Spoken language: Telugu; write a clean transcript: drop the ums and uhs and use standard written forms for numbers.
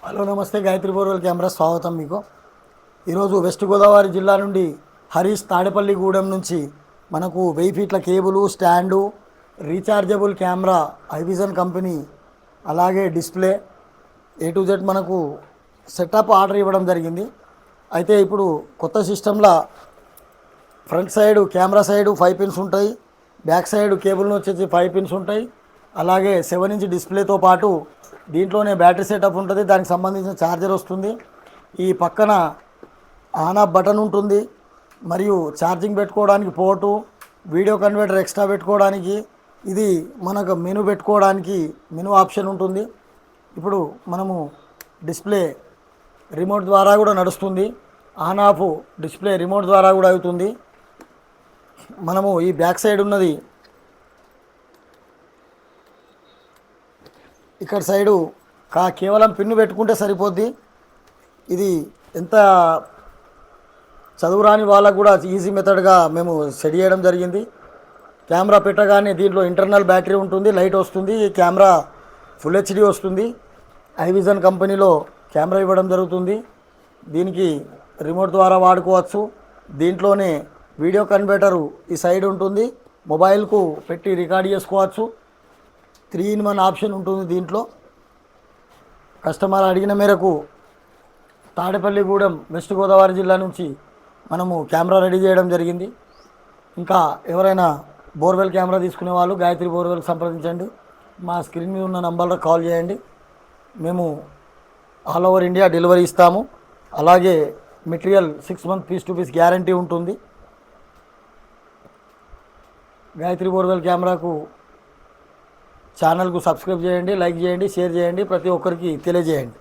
హలో నమస్తే, గాయత్రి బోర్వెల్ కెమెరా స్వాగతం మీకు. ఈరోజు వెస్ట్ గోదావరి జిల్లా నుండి హరీష్ తాడేపల్లిగూడెం నుంచి మనకు 1000 ఫీట్ల కేబులు, స్టాండు, రీఛార్జబుల్ కెమెరా, ఐవిజన్ కంపెనీ, అలాగే డిస్ప్లే A to Z మనకు సెటప్ ఆర్డర్ ఇవ్వడం జరిగింది. అయితే ఇప్పుడు కొత్త సిస్టంలో front side camera side 5 pins ఉంటాయి, బ్యాక్ సైడ్ కేబుల్ని వచ్చేసి 5 పిన్స్ ఉంటాయి, అలాగే 7 ఇంచ్ డిస్ప్లేతో పాటు దీంట్లోనే బ్యాటరీ సెటప్ ఉంటుంది, దానికి సంబంధించిన ఛార్జర్ వస్తుంది. ఈ పక్కన ఆన్ ఆఫ్ బటన్ ఉంటుంది, మరియు ఛార్జింగ్ పెట్టుకోవడానికి పోర్టు, వీడియో కన్వర్టర్ ఎక్స్ట్రా పెట్టుకోవడానికి, ఇది మనకు మెనూ పెట్టుకోవడానికి మెనూ ఆప్షన్ ఉంటుంది. ఇప్పుడు మనము డిస్ప్లే రిమోట్ ద్వారా కూడా నడుస్తుంది, ఆన్ ఆఫ్ డిస్ప్లే రిమోట్ ద్వారా కూడా అవుతుంది. మనము ఈ బ్యాక్ సైడ్ ఉన్నది ఇక్కడ సైడు కేవలం పిన్ను పెట్టుకుంటే సరిపోద్ది. ఇది ఎంత చదువురాని వాళ్ళకు కూడా ఈజీ మెథడ్గా మేము సెట్ చేయడం జరిగింది. కెమెరా పెట్టగానే దీంట్లో ఇంటర్నల్ బ్యాటరీ ఉంటుంది, లైట్ వస్తుంది, కెమెరా ఫుల్ హెచ్డి వస్తుంది. ఐవిజన్ కంపెనీలో కెమెరా ఇవ్వడం జరుగుతుంది. దీనికి రిమోట్ ద్వారా వాడుకోవచ్చు. దీంట్లోనే వీడియో కన్వర్టరు ఈ సైడ్ ఉంటుంది, మొబైల్కు పెట్టి రికార్డ్ చేసుకోవచ్చు. 3-in-1 ఆప్షన్ ఉంటుంది దీంట్లో. కస్టమర్ అడిగిన మేరకు తాడేపల్లిగూడెం వెస్ట్ గోదావరి జిల్లా నుంచి మనము కెమెరా రెడీ చేయడం జరిగింది. ఇంకా ఎవరైనా బోర్వెల్ కెమెరా తీసుకునే వాళ్ళు గాయత్రి బోర్వెల్ సంప్రదించండి. మా స్క్రీన్ మీద ఉన్న నంబర్లో కాల్ చేయండి. మేము ఆల్ ఓవర్ ఇండియా డెలివరీ ఇస్తాము. అలాగే material 6 months piece to piece guarantee ఉంటుంది. గాయత్రి బోర్వెల్ కెమెరాకు ఛానల్కు సబ్స్క్రైబ్ చేయండి, లైక్ చేయండి, షేర్ చేయండి, ప్రతి ఒక్కరికి తెలియజేయండి.